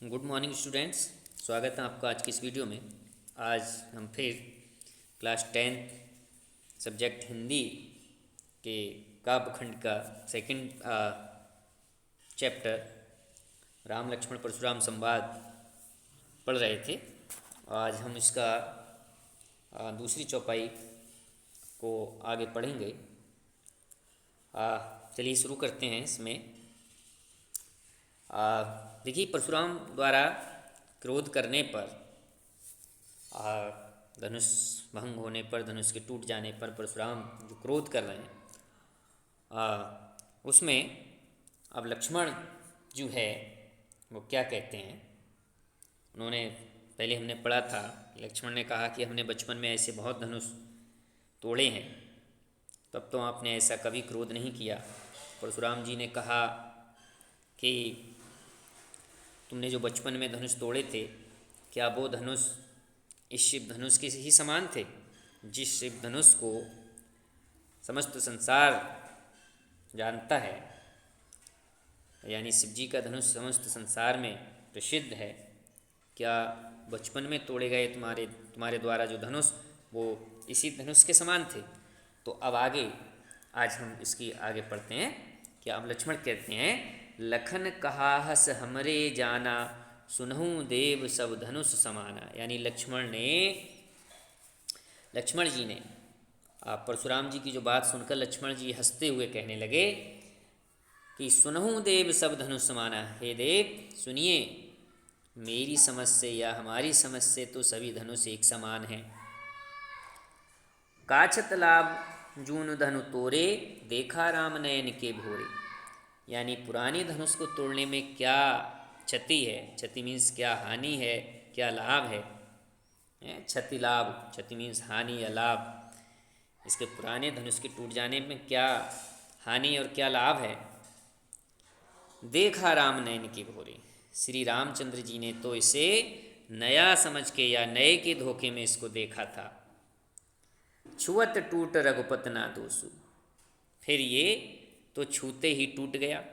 Good morning students. स्वागत है आपका आज की इस वीडियो में। आज हम फिर क्लास 10 सब्जेक्ट हिंदी के काव्यखंड का सेकंड चैप्टर राम लक्ष्मण परशुराम संवाद पढ़ रहे थे। आज हम इसका दूसरी चौपाई को आगे पढ़ेंगे। चलिए शुरू करते हैं इसमें। देखिए, परशुराम द्वारा क्रोध करने पर, धनुष भंग होने पर, धनुष के टूट जाने पर परशुराम जो क्रोध कर रहे हैं, उसमें अब लक्ष्मण जो है वो क्या कहते हैं। उन्होंने पहले हमने पढ़ा था, लक्ष्मण ने कहा कि हमने बचपन में ऐसे बहुत धनुष तोड़े हैं, तब तो आपने ऐसा कभी क्रोध नहीं किया। परशुराम जी ने कहा कि तुमने जो बचपन में धनुष तोड़े थे, क्या वो धनुष इस शिव धनुष के ही समान थे, जिस शिव धनुष को समस्त संसार जानता है, यानी शिव जी का धनुष समस्त संसार में प्रसिद्ध है। क्या बचपन में तोड़े गए तुम्हारे द्वारा जो धनुष वो इसी धनुष के समान थे? तो अब आगे आज हम इसकी आगे पढ़ते हैं कि अब लक्ष्मण कहते हैं, लखन कहाहस हमरे जाना, सुनहु देव सब धनुष समाना। यानी लक्ष्मण जी ने परशुराम जी की जो बात सुनकर लक्ष्मण जी हंसते हुए कहने लगे कि सुनहु देव सब धनुष समाना। हे देव सुनिए, मेरी समझ से या हमारी समझ से तो सभी धनुष एक समान हैं। काछत लाभ जून धनु तोरे, देखा राम नयन के भोरे। यानी पुरानी धनुष को तोड़ने में क्या क्षति है, क्षति मीन्स क्या हानि है, क्या लाभ है। क्षति लाभ, क्षति मीन्स हानि या लाभ। इसके पुराने धनुष के टूट जाने में क्या हानि और क्या लाभ है। देखा राम नयन के भोरे, श्री रामचंद्र जी ने तो इसे नया समझ के या नए के धोखे में इसको देखा था। छुअत टूट रघुपत ना दोषु, फिर ये तो छूते ही टूट गया।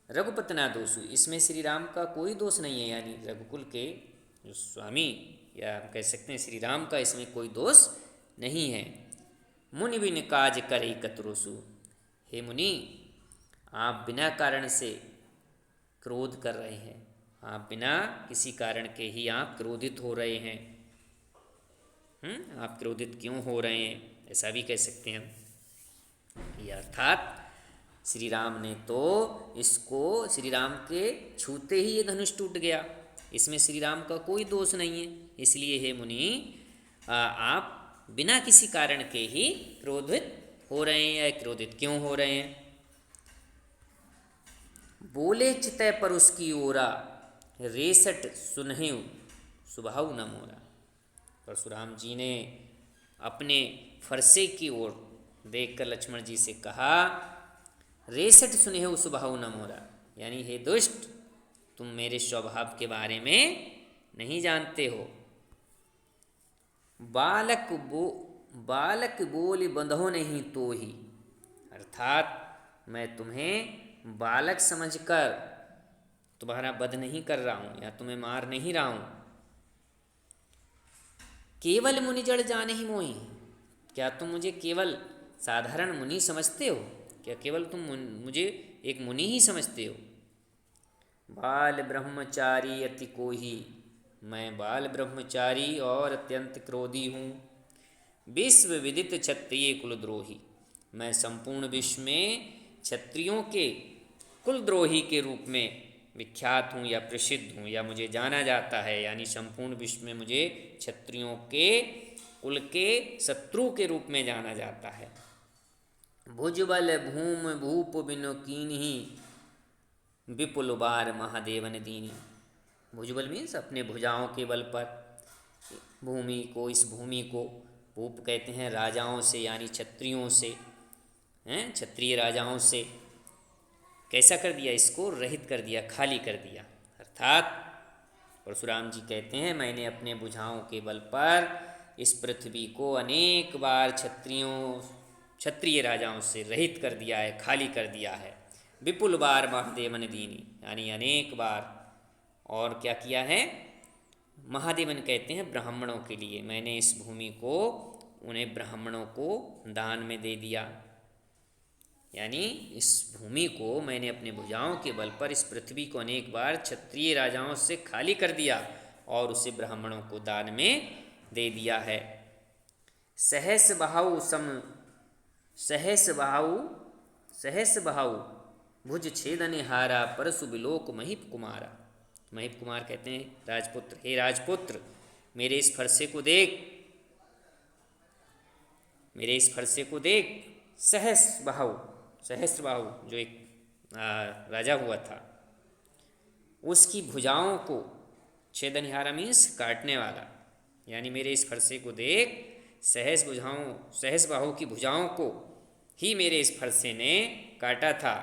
रघुपत ना दोषु, इसमें श्री राम का कोई दोष नहीं है, यानी रघुकुल के जो स्वामी या हम कह सकते हैं श्री राम का इसमें कोई दोष नहीं है। मुनि बिन काज करे कतरोसु, हे मुनि आप बिना कारण से क्रोध कर रहे हैं, आप बिना किसी कारण के ही आप क्रोधित हो रहे हैं। आप क्रोधित क्यों हो रहे हैं, ऐसा भी कह सकते हैं हम। यह अर्थात श्री राम ने तो इसको, श्री राम के छूते ही ये धनुष टूट गया, इसमें श्री राम का कोई दोष नहीं है। इसलिए हे मुनि आप बिना किसी कारण के ही क्रोधित हो रहे हैं, या क्रोधित क्यों हो रहे हैं। बोले चितय पर उसकी ओरा, रेसठ सुनहिउ सुभाव न मोरा। परशुराम जी ने अपने फरसे की ओर देखकर लक्ष्मण जी से कहा, रेसठ सुनहिउ सुभाव न मोरा। यानी हे दुष्ट, तुम मेरे स्वभाव के बारे में नहीं जानते हो। बालक बोल बंधो नहीं तो ही, अर्थात मैं तुम्हें बालक समझकर तुम्हारा वध नहीं कर रहा हूँ या तुम्हें मार नहीं रहा हूँ। केवल मुनि जड़ जाने ही मोही, क्या तुम मुझे केवल साधारण मुनि समझते हो? क्या केवल तुम मुझे एक मुनि ही समझते हो? बाल ब्रह्मचारी अति कोही, मैं बाल ब्रह्मचारी और अत्यंत क्रोधी हूँ। विश्व विदित क्षत्रिय कुलद्रोही, मैं संपूर्ण विश्व में क्षत्रियों के कुलद्रोही के रूप में विख्यात हूँ या प्रसिद्ध हूँ या मुझे जाना जाता है। यानी संपूर्ण विश्व में मुझे क्षत्रियों के कुल के शत्रु के रूप में जाना जाता है। भुजबल भूम भूप बिनु कीन्ही, विपुल बार महादेवन दीनी। भुजबल मीन्स अपने भुजाओं के बल पर, भूमि को, इस भूमि को, भूप कहते हैं राजाओं से, यानी क्षत्रियों से, क्षत्रिय राजाओं से कैसा कर दिया, इसको रहित कर दिया, खाली कर दिया। अर्थात परशुराम जी कहते हैं, मैंने अपने भुजाओं के बल पर इस पृथ्वी को अनेक बार क्षत्रिय राजाओं से रहित कर दिया है, खाली कर दिया है। विपुल बार महादेवन दीनी, यानी अनेक बार और क्या किया है, महादेवन कहते हैं ब्राह्मणों के लिए मैंने इस भूमि को उन्हें ब्राह्मणों को दान में दे दिया। यानी इस भूमि को मैंने अपने भुजाओं के बल पर, इस पृथ्वी को अनेक बार क्षत्रिय राजाओं से खाली कर दिया और उसे ब्राह्मणों को दान में दे दिया है। सहस बहाउ सम सहस बहाउ भुज छेदन हारा परसु बिलोक महीप कुमारा। महीप कुमार कहते हैं राजपुत्र, हे राजपुत्र मेरे इस फरसे को देख, मेरे इस फरसे को देख। सहस्र बाहु जो एक राजा हुआ था, उसकी भुजाओं को, छेदनहारा मीन्स काटने वाला, यानी मेरे इस फरसे को देख, सहस बाहु की भुजाओं को ही मेरे इस फरसे ने काटा था।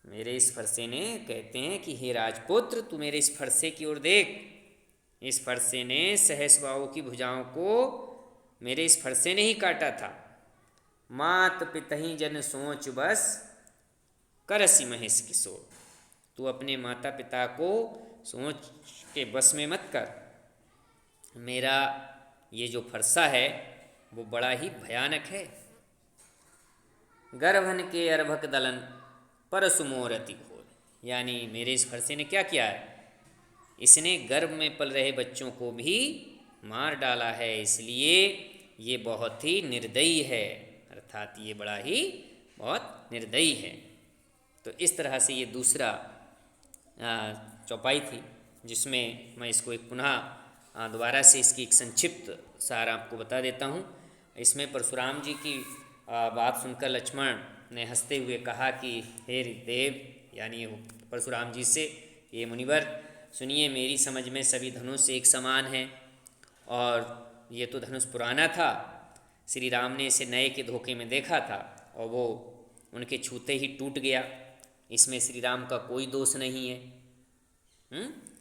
मेरे इस फरसे ने, कहते हैं कि हे राजपुत्र तू मेरे इस फरसे की ओर देख, इस फरसे ने सहस बाहु की भुजाओं को मेरे इस फरसे ने ही काटा था। मात पितहि जन सोच बस करसी महेश किशोर। तू अपने माता पिता को सोच के बस में मत कर, मेरा ये जो फरसा है वो बड़ा ही भयानक है। गर्भन के अर्भक दलन परसु मोरति घोर। यानी मेरे इस फरसे ने क्या किया है, इसने गर्भ में पल रहे बच्चों को भी मार डाला है, इसलिए ये बहुत ही निर्दयी है, अर्थात ये बड़ा ही बहुत निर्दयी है। तो इस तरह से ये दूसरा चौपाई थी, जिसमें मैं इसको एक पुनः दोबारा से इसकी एक संक्षिप्त सार आपको बता देता हूँ। इसमें परशुराम जी की बात सुनकर लक्ष्मण ने हंसते हुए कहा कि हे देव, यानी परशुराम जी से, ये मुनिवर सुनिए, मेरी समझ में सभी धनुष एक समान हैं और ये तो धनुष पुराना था, श्री राम ने इसे नए के धोखे में देखा था और वो उनके छूते ही टूट गया। इसमें श्री राम का कोई दोष नहीं है।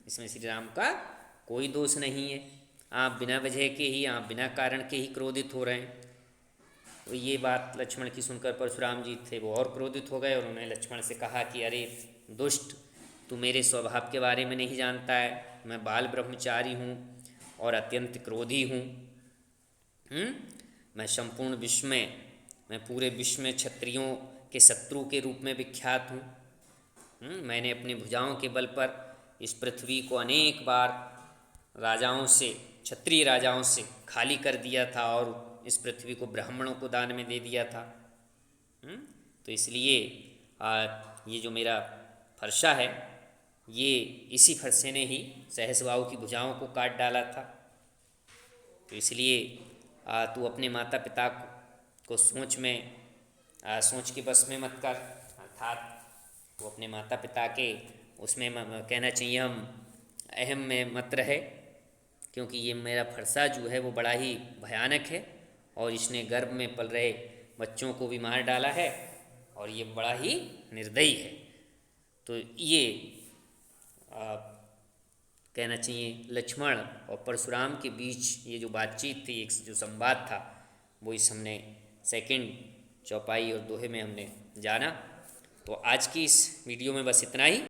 इसमें श्री राम का कोई दोष नहीं है। आप बिना वजह के ही, आप बिना कारण के ही क्रोधित हो रहे हैं। तो ये बात लक्ष्मण की सुनकर परशुराम जी थे वो और क्रोधित हो गए और उन्होंने लक्ष्मण से कहा कि अरे दुष्ट, तू मेरे स्वभाव के बारे में नहीं जानता है, मैं बाल ब्रह्मचारी हूँ और अत्यंत क्रोधी हूँ। मैं संपूर्ण विश्व में, मैं पूरे विश्व में क्षत्रियों के शत्रु के रूप में विख्यात हूँ। मैंने अपनी भुजाओं के बल पर इस पृथ्वी को अनेक बार राजाओं से, क्षत्रिय राजाओं से खाली कर दिया था और इस पृथ्वी को ब्राह्मणों को दान में दे दिया था। तो इसलिए ये जो मेरा फरसा है, ये इसी फरसे ने ही सहस्रबाहु की भुजाओं को काट डाला था। तो इसलिए तू अपने माता पिता को सोच के बस में मत कर, अर्थात वो अपने माता पिता के उसमें कहना चाहिए हम अहम में मत रहे, क्योंकि ये मेरा फरसा जो है वो बड़ा ही भयानक है और इसने गर्भ में पल रहे बच्चों को भी मार डाला है और ये बड़ा ही निर्दयी है। तो ये कहना चाहिए लक्ष्मण और परशुराम के बीच ये जो बातचीत थी, एक जो संवाद था, वो इस हमने सेकंड चौपाई और दोहे में हमने जाना। तो आज की इस वीडियो में बस इतना ही।